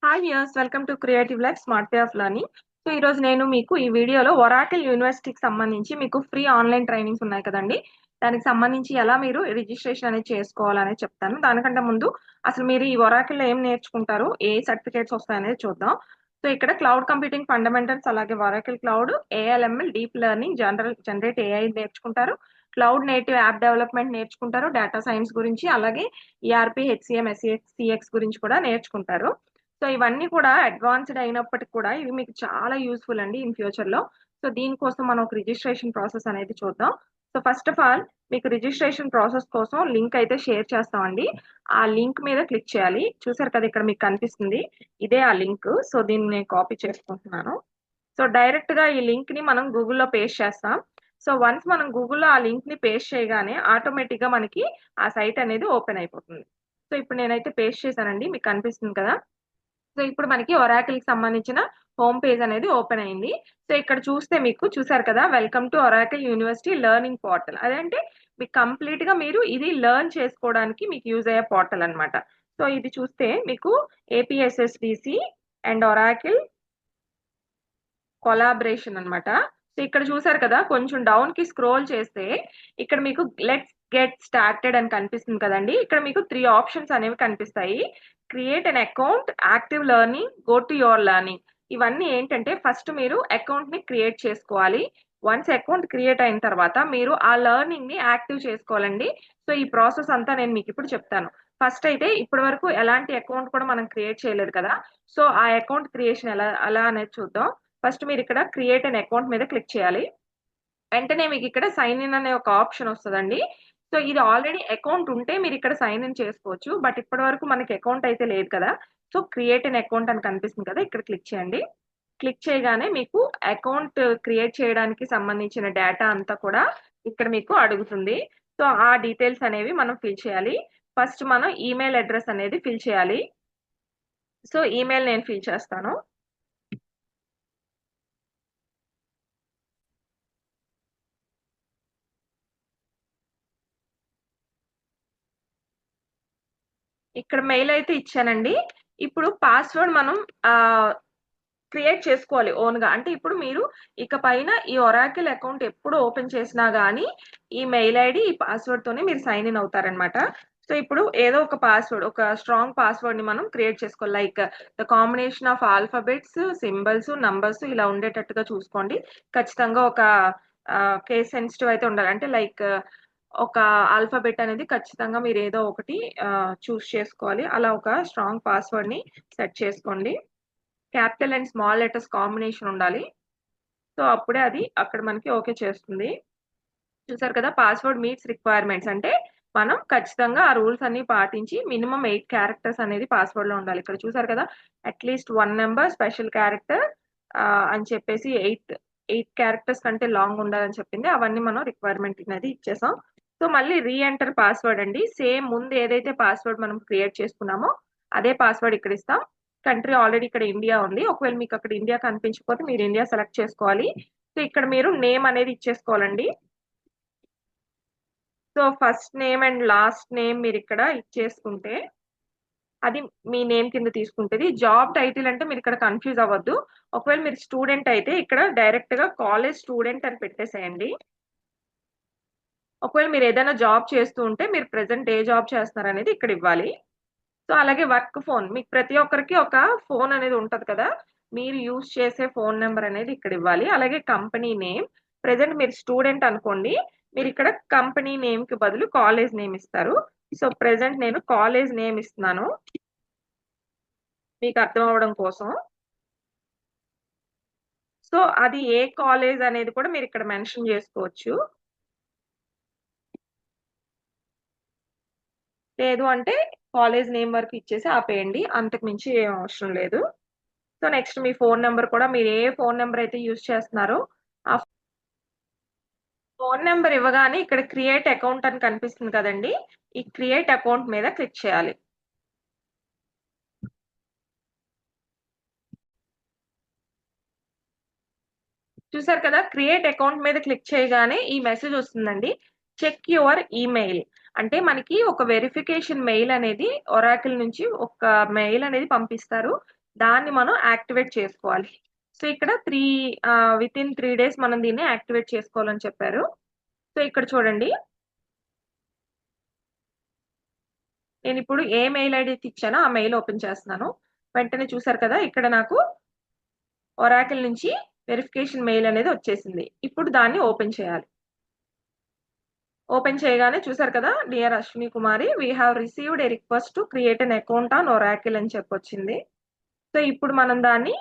Hi viewers, welcome to creative life smart way of learning. So ఈరోజు నేను మీకు ఈ వీడియోలో ఒరాకిల్ యూనివర్సిటీకి సంబంధించి మీకు ఫ్రీ ఆన్లైన్ ట్రైనింగ్స్ ఉన్నాయి కదండి. దానికి సంబంధించి ఎలా మీరు రిజిస్ట్రేషన్ అనేది చేసుకోవాలనేది చెప్తాను. దానికంటే ముందు అసలు మీరు ఈ ఒరాకిల్లో ఏం నేర్చుకుంటారు, ఏ సర్టిఫికేట్స్ వస్తాయనేది చూద్దాం. సో ఇక్కడ క్లౌడ్ కంప్యూటింగ్ ఫండమెంటల్స్, అలాగే Oracle cloud, A L M L, deep learning, generate AI నేర్చుకుంటారు. క్లౌడ్ నేటివ్ యాప్ డెవలప్మెంట్ నేర్చుకుంటారు. డేటా సైన్స్ గురించి, అలాగే ఈఆర్పి, హెచ్సిఎం, ఎస్ఈఎక్స్, సిఎక్స్ గురించి కూడా నేర్చుకుంటారు. సో ఇవన్నీ కూడా అడ్వాన్స్డ్ అయినప్పటికి కూడా ఇవి మీకు చాలా యూస్ఫుల్ అండి ఇన్ ఫ్యూచర్ లో. సో దీనికోసం మనం ఒక రిజిస్ట్రేషన్ ప్రాసెస్ అనేది చూద్దాం. సో ఫస్ట్ ఆఫ్ ఆల్ మీకు రిజిస్ట్రేషన్ ప్రాసెస్ కోసం లింక్ అయితే షేర్ చేస్తామండి. ఆ లింక్ మీద క్లిక్ చేయాలి. చూసారు కదా, ఇక్కడ మీకు కనిపిస్తుంది, ఇదే ఆ లింక్. సో దీన్ని నేను కాపీ చేసుకుంటున్నాను. సో డైరెక్ట్ గా ఈ లింక్ ని మనం గూగుల్లో పేస్ట్ చేస్తాం. సో వన్స్ మనం గూగుల్లో ఆ లింక్ ని పేస్ట్ చేయగానే ఆటోమేటిక్ గా మనకి ఆ సైట్ అనేది ఓపెన్ అయిపోతుంది. సో ఇప్పుడు నేనైతే పేస్ట్ చేశానండి, మీకు కనిపిస్తుంది కదా. సో ఇప్పుడు మనకి ఒరాకిల్ కి సంబంధించిన హోమ్ పేజ్ అనేది ఓపెన్ అయింది. సో ఇక్కడ చూస్తే మీకు చూసారు కదా, welcome to Oracle university learning portal. అదంటే మీకు కంప్లీట్ గా మీరు ఇది లెర్న్ చేసుకోవడానికి మీకు యూజ్ అయ్యే పోర్టల్ అన్నమాట. సో ఇది చూస్తే మీకు ఏపీఎస్ఎస్డిసి అండ్ ఒరాకిల్ కొలాబరేషన్ అన్నమాట. సో ఇక్కడ చూసారు కదా, కొంచెం డౌన్ కి స్క్రోల్ చేస్తే ఇక్కడ మీకు లెట్స్ గెట్ స్టార్టెడ్ అని కనిపిస్తుంది కదండి. ఇక్కడ మీకు 3 ఆప్షన్స్ అనేవి కనిపిస్తాయి. Create an account, active learning, go to your learning. ఇవన్నీ ఏంటంటే ఫస్ట్ మీరు అకౌంట్ ని క్రియేట్ చేసుకోవాలి. వన్స్ అకౌంట్ క్రియేట్ అయిన తర్వాత మీరు ఆ లెర్నింగ్ ని యాక్టివ్ చేసుకోవాలండి. సో ఈ ప్రాసెస్ అంతా నేను మీకు ఇప్పుడు చెప్తాను. ఫస్ట్ అయితే ఇప్పటి వరకు ఎలాంటి అకౌంట్ కూడా మనం క్రియేట్ చేయలేదు కదా. సో ఆ అకౌంట్ క్రియేషన్ ఎలా అనేది చూద్దాం. ఫస్ట్ మీరు ఇక్కడ క్రియేట్ అన్ అకౌంట్ మీద క్లిక్ చేయాలి. వెంటనే మీకు ఇక్కడ సైన్ ఇన్ అనే ఒక ఆప్షన్ వస్తుందండి. సో ఇది ఆల్రెడీ అకౌంట్ ఉంటే మీరు ఇక్కడ సైన్ ఇన్ చేసుకోవచ్చు. బట్ ఇప్పటి వరకు మనకి అకౌంట్ అయితే లేదు కదా. సో క్రియేట్ అన్ అకౌంట్ అని కనిపిస్తుంది కదా, ఇక్కడ క్లిక్ చేయండి. క్లిక్ చేయగానే మీకు అకౌంట్ క్రియేట్ చేయడానికి సంబంధించిన డేటా అంతా కూడా ఇక్కడ మీకు అడుగుతుంది. సో ఆ డీటెయిల్స్ అనేవి మనం ఫిల్ చేయాలి. ఫస్ట్ మనం ఈమెయిల్ అడ్రస్ అనేది ఫిల్ చేయాలి. సో ఈమెయిల్ నేను ఫిల్ చేస్తాను. ఇక్కడ మెయిల్ అయితే ఇచ్చానండి. ఇప్పుడు పాస్వర్డ్ మనం క్రియేట్ చేసుకోవాలి ఓన్ గా. అంటే ఇప్పుడు మీరు ఇక పైన ఈ ఒరాకిల్ అకౌంట్ ఎప్పుడు ఓపెన్ చేసినా గానీ ఈ మెయిల్ ఐడి, ఈ పాస్వర్డ్ తోనే మీరు సైన్ ఇన్ అవుతారనమాట. సో ఇప్పుడు ఏదో ఒక పాస్వర్డ్, ఒక స్ట్రాంగ్ పాస్వర్డ్ ని మనం క్రియేట్ చేసుకోవాలి. Like the combination of alphabets, symbols, numbers ఇలా ఉండేటట్టుగా చూసుకోండి. ఖచ్చితంగా ఒక కేస్ సెన్సిటివ్ అయితే ఉండాలి. అంటే లైక్ ఒక ఆల్ఫాబెట్ అనేది ఖచ్చితంగా మీరు ఏదో ఒకటి చూస్ చేసుకోవాలి. అలా ఒక స్ట్రాంగ్ పాస్వర్డ్ ని సెట్ చేసుకోండి. Capital and small letters combination ఉండాలి. సో అప్పుడే అది అక్కడ మనకి ఓకే చేస్తుంది. చూసారు కదా, పాస్వర్డ్ మీట్స్ రిక్వైర్మెంట్స్ అంటే మనం ఖచ్చితంగా ఆ రూల్స్ అన్ని పాటించి మినిమం 8 క్యారెక్టర్స్ అనేది పాస్వర్డ్ లో ఉండాలి. ఇక్కడ చూసారు కదా, అట్లీస్ట్ 1 నెంబర్ స్పెషల్ క్యారెక్టర్ అని చెప్పేసి 8 క్యారెక్టర్స్ కంటే లాంగ్ ఉండాలని చెప్పింది. అవన్నీ మనం రిక్వైర్మెంట్ అనేది ఇచ్చేసాం. సో మళ్ళీ రీ ఎంటర్ పాస్వర్డ్ అండి. సేమ్ ముందు ఏదైతే పాస్వర్డ్ మనం క్రియేట్ చేసుకున్నామో అదే పాస్వర్డ్ ఇక్కడ ఇస్తాం. కంట్రీ ఆల్రెడీ ఇక్కడ ఇండియా ఉంది. ఒకవేళ మీకు అక్కడ ఇండియా కనిపించకపోతే మీరు ఇండియా సెలెక్ట్ చేసుకోవాలి. సో ఇక్కడ మీరు నేమ్ అనేది ఇచ్చేసుకోవాలండి. So first name and last name మీరు ఇక్కడ ఇచ్చేసుకుంటే అది మీ నేమ్ కింద తీసుకుంటుంది. జాబ్ టైటిల్ అంటే మీరు ఇక్కడ కన్ఫ్యూజ్ అవ్వద్దు. ఒకవేళ మీరు స్టూడెంట్ అయితే ఇక్కడ డైరెక్ట్ గా కాలేజ్ స్టూడెంట్ అని పెట్టేసేయండి. ఒకవేళ మీరు ఏదైనా జాబ్ చేస్తూ ఉంటే మీరు ప్రెసెంట్ ఏ జాబ్ చేస్తున్నారు అనేది ఇక్కడ ఇవ్వాలి. సో అలాగే వర్క్ ఫోన్, మీకు ప్రతి ఒక్కరికి ఒక ఫోన్ అనేది ఉంటది కదా, మీరు యూజ్ చేసే ఫోన్ నెంబర్ అనేది ఇక్కడ ఇవ్వాలి. అలాగే కంపెనీ నేమ్, ప్రెసెంట్ మీరు స్టూడెంట్ అనుకోండి, మీరు ఇక్కడ కంపెనీ నేమ్ కి బదులు కాలేజ్ నేమ్ ఇస్తారు. సో ప్రెసెంట్ నేను కాలేజ్ నేమ్ ఇస్తున్నాను మీకు అర్థం అవడం కోసం. సో అది ఏ కాలేజ్ అనేది కూడా మీరు ఇక్కడ మెన్షన్ చేసుకోవచ్చు. లేదు అంటే కాలేజ్ నేమ్ వరకు ఇచ్చేసి ఆపేయండి, అంతకు మించి ఏం అవసరం లేదు. సో నెక్స్ట్ మీ ఫోన్ నెంబర్ కూడా, మీరు ఏ ఫోన్ నెంబర్ అయితే యూజ్ చేస్తున్నారో ఆ ఫోన్ నెంబర్ ఇవ్వగానే ఇక్కడ క్రియేట్ అకౌంట్ అని కనిపిస్తుంది కదండి, ఈ క్రియేట్ అకౌంట్ మీద క్లిక్ చేయాలి. చూసారు కదా, క్రియేట్ అకౌంట్ మీద క్లిక్ చేయగానే ఈ మెసేజ్ వస్తుందండి, చెక్ యువర్ ఈమెయిల్. అంటే మనకి ఒక వెరిఫికేషన్ మెయిల్ అనేది ఒరాకిల్ నుంచి ఒక మెయిల్ అనేది పంపిస్తారు. దాన్ని మనం యాక్టివేట్ చేసుకోవాలి. సో ఇక్కడ విత్ ఇన్ 3 డేస్ మనం దీన్ని యాక్టివేట్ చేసుకోవాలని చెప్పారు. సో ఇక్కడ చూడండి, నేను ఇప్పుడు ఏ మెయిల్ ఐడి ఇచ్చానో ఆ మెయిల్ ఓపెన్ చేస్తున్నాను. వెంటనే చూసారు కదా, ఇక్కడ నాకు ఒరాకిల్ నుంచి వెరిఫికేషన్ మెయిల్ అనేది వచ్చేసింది. ఇప్పుడు దాన్ని ఓపెన్ చేయాలి. ఓపెన్ చేయగానే చూసారు కదా, dear Ashwini Kumari, we have received a request to create an account on Oracle అని చెప్పొచ్చింది. సో ఇప్పుడు మనం దాన్ని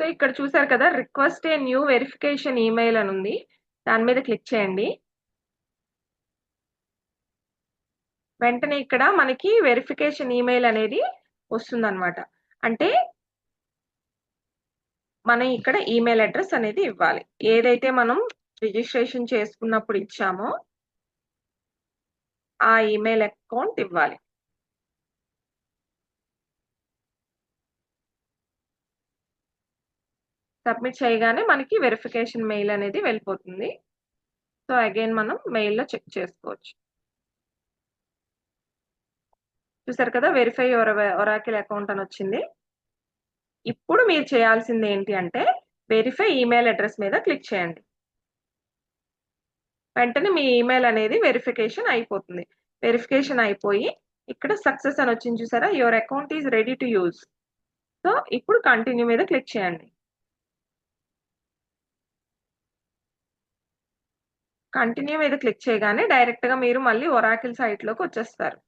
సో ఇక్కడ చూసారు కదా, request a new verification email అని ఉంది. దాని మీద క్లిక్ చేయండి. వెంటనే ఇక్కడ మనకి వెరిఫికేషన్ ఈమెయిల్ అనేది వస్తుందన్నమాట. అంటే మనం ఇక్కడ ఈమెయిల్ అడ్రస్ అనేది ఇవ్వాలి. ఏదైతే మనం రిజిస్ట్రేషన్ చేసుకున్నప్పుడు ఇచ్చామో ఆ ఈమెయిల్ అకౌంట్ ఇవ్వాలి. సబ్మిట్ చేయగానే మనకి వెరిఫికేషన్ మెయిల్ అనేది వెళ్ళిపోతుంది. సో అగైన్ మనం మెయిల్లో చెక్ చేసుకోవచ్చు. చూసారు కదా, వెరిఫై యువర్ ఒరాకిల్ అకౌంట్ అని వచ్చింది. ఇప్పుడు మీరు చేయాల్సింది ఏంటి అంటే, వెరిఫై ఈమెయిల్ అడ్రస్ మీద క్లిక్ చేయండి. వెంటనే మీ ఈమెయిల్ అనేది వెరిఫికేషన్ అయిపోతుంది. వెరిఫికేషన్ అయిపోయి ఇక్కడ సక్సెస్ అని వచ్చింది చూసారా, your account is ready to use. So ఇప్పుడు కంటిన్యూ మీద క్లిక్ చేయండి. కంటిన్యూ మీద క్లిక్ చేయగానే డైరెక్ట్ గా మీరు మళ్ళీ ఒరాకిల్ సైట్ లోకి వచ్చేస్తారు.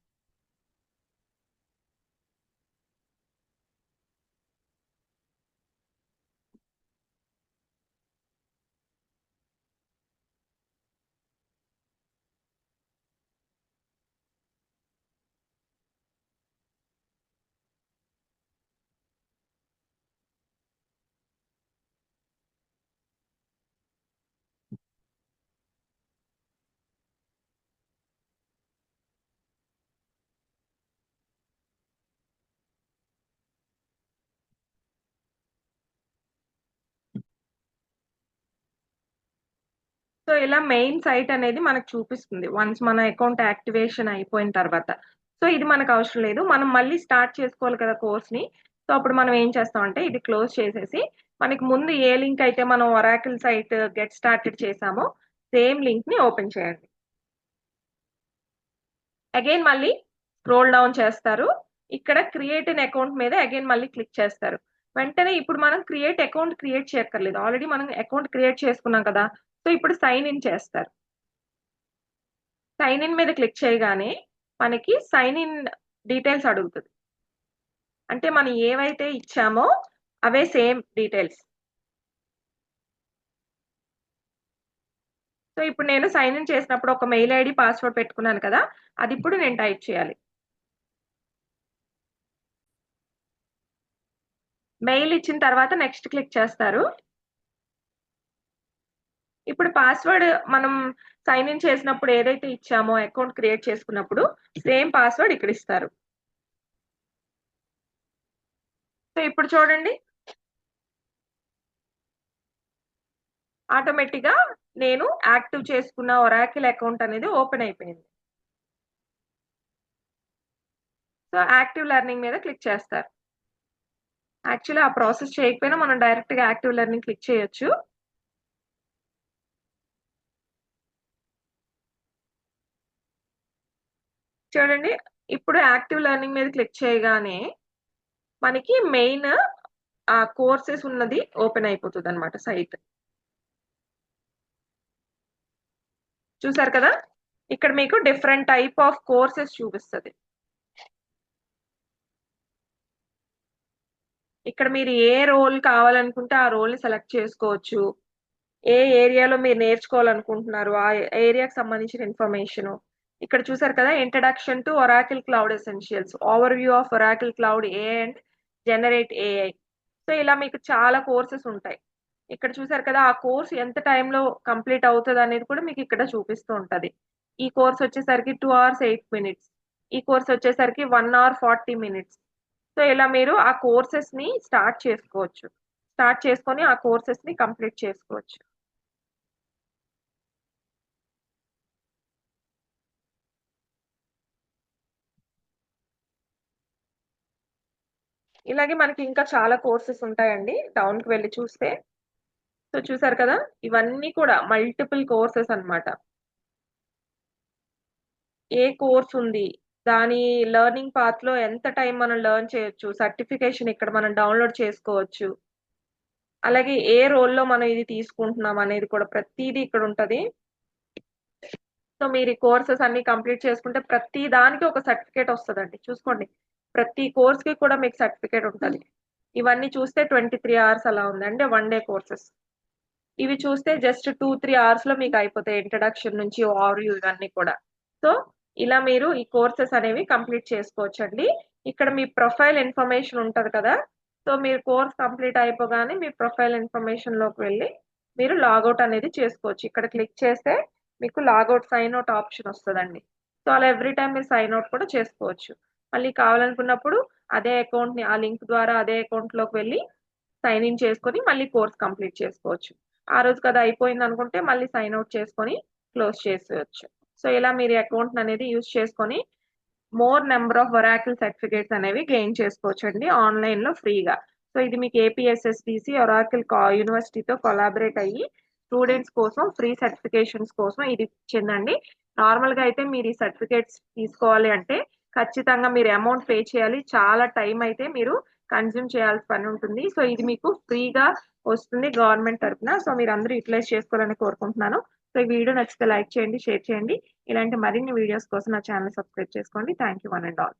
సో ఇలా మెయిన్ సైట్ అనేది మనకు చూపిస్తుంది వన్స్ మన అకౌంట్ యాక్టివేషన్ అయిపోయిన తర్వాత. సో ఇది మనకు అవసరం లేదు, మనం మళ్ళీ స్టార్ట్ చేసుకోవాలి కదా కోర్స్ ని. సో అప్పుడు మనం ఏం చేస్తామంటే ఇది క్లోజ్ చేసేసి, మనకి ముందు ఏ లింక్ అయితే మనం ఒరాకిల్ సైట్ గెట్ స్టార్టెడ్ చేసామో సేమ్ లింక్ ని ఓపెన్ చేయండి. అగైన్ మళ్ళీ స్క్రోల్ డౌన్ చేస్తారు. ఇక్కడ క్రియేట్ అన్ అకౌంట్ మీద అగైన్ మళ్ళీ క్లిక్ చేస్తారు. వెంటనే ఇప్పుడు మనం అకౌంట్ క్రియేట్ చేయక్కర్లేదు, ఆల్రెడీ మనం అకౌంట్ క్రియేట్ చేసుకున్నాం కదా. సో ఇప్పుడు సైన్ ఇన్ చేస్తారు. సైన్ ఇన్ మీద క్లిక్ చేయగానే మనకి సైన్ ఇన్ డీటెయిల్స్ అడుగుతుంది. అంటే మనం ఏవైతే ఇచ్చామో అవే సేమ్ డీటెయిల్స్. సో ఇప్పుడు నేను సైన్ ఇన్ చేసినప్పుడు ఒక మెయిల్ ఐడి పాస్వర్డ్ పెట్టుకున్నాను కదా, అది ఇప్పుడు నేను టైప్ చేయాలి. మెయిల్ ఇచ్చిన తర్వాత నెక్స్ట్ క్లిక్ చేస్తారు. ఇప్పుడు పాస్వర్డ్ మనం సైన్ ఇన్ చేసినప్పుడు ఏదైతే ఇచ్చామో అకౌంట్ క్రియేట్ చేసుకున్నప్పుడు సేమ్ పాస్వర్డ్ ఇక్కడ ఇస్తారు. సో ఇప్పుడు చూడండి, ఆటోమేటిక్ గా నేను యాక్టివ్ చేసుకున్న ఒరాకిల్ అకౌంట్ అనేది ఓపెన్ అయిపోయింది. సో యాక్టివ్ లెర్నింగ్ మీద క్లిక్ చేస్తారు. యాక్చువల్లీ ఆ ప్రాసెస్ చేయకపోయినా మనం డైరెక్ట్ గా యాక్టివ్ లెర్నింగ్ క్లిక్ చేయొచ్చు. చూడండి, ఇప్పుడు యాక్టివ్ లెర్నింగ్ మీద క్లిక్ చేయగానే మనకి మెయిన్ కోర్సెస్ ఉన్నది ఓపెన్ అయిపోతుంది అనమాట సైట్. చూసారు కదా, ఇక్కడ మీకు డిఫరెంట్ టైప్ ఆఫ్ కోర్సెస్ చూపిస్తుంది. ఇక్కడ మీరు ఏ రోల్ కావాలనుకుంటే ఆ రోల్ ని సెలెక్ట్ చేసుకోవచ్చు. ఏ ఏరియాలో మీరు నేర్చుకోవాలనుకుంటున్నారు ఆ ఏరియాకి సంబంధించిన ఇన్ఫర్మేషన్. ఇక్కడ చూసారు కదా, introduction to Oracle cloud essentials, over view of Oracle cloud A and generate AI. So ఇలా మీకు చాలా కోర్సెస్ ఉంటాయి. ఇక్కడ చూసారు కదా, ఆ కోర్స్ ఎంత టైంలో కంప్లీట్ అవుతుంది అనేది కూడా మీకు ఇక్కడ చూపిస్తూ ఉంటది. ఈ కోర్స్ వచ్చేసరికి 2 అవర్స్ 8 మినిట్స్. ఈ కోర్స్ వచ్చేసరికి 1 అవర్ 40 మినిట్స్. సో ఇలా మీరు ఆ కోర్సెస్ ని స్టార్ట్ చేసుకోవచ్చు. స్టార్ట్ చేసుకొని ఆ కోర్సెస్ ని కంప్లీట్ చేసుకోవచ్చు. ఇలాగే మనకి ఇంకా చాలా కోర్సెస్ ఉంటాయండి టౌన్ కి వెళ్ళి చూస్తే. సో చూసారు కదా, ఇవన్నీ కూడా మల్టిపుల్ కోర్సెస్ అన్నమాట. ఏ కోర్స్ ఉంది, దాని లెర్నింగ్ పాత్ లో ఎంత టైం మనం లెర్న్ చేయొచ్చు, సర్టిఫికేషన్ ఇక్కడ మనం డౌన్లోడ్ చేసుకోవచ్చు. అలాగే ఏ రోల్లో మనం ఇది తీసుకుంటున్నాం అనేది కూడా ప్రతిదీ ఇక్కడ ఉంటది. సో మీరు ఈ కోర్సెస్ అన్ని కంప్లీట్ చేసుకుంటే ప్రతి దానికి ఒక సర్టిఫికేట్ వస్తుందండి. చూసుకోండి, ప్రతి కోర్స్ కి కూడా మీకు సర్టిఫికేట్ ఉంటుంది. ఇవన్నీ చూస్తే 23 అవర్స్ అలా ఉంది, అంటే 1 డే కోర్సెస్. ఇవి చూస్తే జస్ట్ 2-3 అవర్స్ లో మీకు అయిపోతాయి, ఇంట్రడక్షన్ నుంచి ఓవర్ ఇవన్నీ కూడా. సో ఇలా మీరు ఈ కోర్సెస్ అనేవి కంప్లీట్ చేసుకోవచ్చండి. ఇక్కడ మీ ప్రొఫైల్ ఇన్ఫర్మేషన్ ఉంటది కదా. సో మీరు కోర్స్ కంప్లీట్ అయిపోగానే మీ ప్రొఫైల్ ఇన్ఫర్మేషన్ లోకి వెళ్ళి మీరు లాగౌట్ అనేది చేసుకోవచ్చు. ఇక్కడ క్లిక్ చేస్తే మీకు లాగౌట్ సైన్ అవుట్ ఆప్షన్ వస్తుందండి. సో అలా ఎవ్రీ టైం మీరు సైన్ అవుట్ కూడా చేసుకోవచ్చు. మళ్ళీ కావాలనుకున్నప్పుడు అదే అకౌంట్ ని, ఆ లింక్ ద్వారా అదే అకౌంట్ లోకి వెళ్ళి సైన్ ఇన్ చేసుకొని మళ్ళీ కోర్స్ కంప్లీట్ చేసుకోవచ్చు. ఆ రోజు కదా అయిపోయింది అనుకుంటే మళ్ళీ సైన్ అవుట్ చేసుకొని క్లోజ్ చేసేయచ్చు. సో ఇలా మీరు అకౌంట్ అనేది యూజ్ చేసుకొని more number of Oracle certificates అనేవి గెయిన్ చేసుకోవచ్చు అండి ఆన్లైన్ లో ఫ్రీగా. సో ఇది మీకు ఏపీఎస్ఎస్డిసి ఒరాకిల్ యూనివర్సిటీతో కొలాబరేట్ అయ్యి స్టూడెంట్స్ కోసం ఫ్రీ సర్టిఫికేషన్స్ కోసం ఇది ఇచ్చిందండి. నార్మల్ గా అయితే మీరు ఈ సర్టిఫికేట్స్ తీసుకోవాలి అంటే ఖచ్చితంగా మీరు అమౌంట్ పే చేయాలి. చాలా టైం అయితే మీరు కన్జ్యూమ్ చేయాల్సిన పని ఉంటుంది. సో ఇది మీకు ఫ్రీగా వస్తుంది గవర్నమెంట్ తరఫున. సో మీరు అందరూ యూటిలైజ్ చేసుకోవాలని కోరుకుంటున్నాను. సో ఈ వీడియో నచ్చితే లైక్ చేయండి, షేర్ చేయండి. ఇలాంటి మరిన్ని వీడియోస్ కోసం నా ఛానల్ సబ్స్క్రైబ్ చేసుకోండి. Thank you one and all.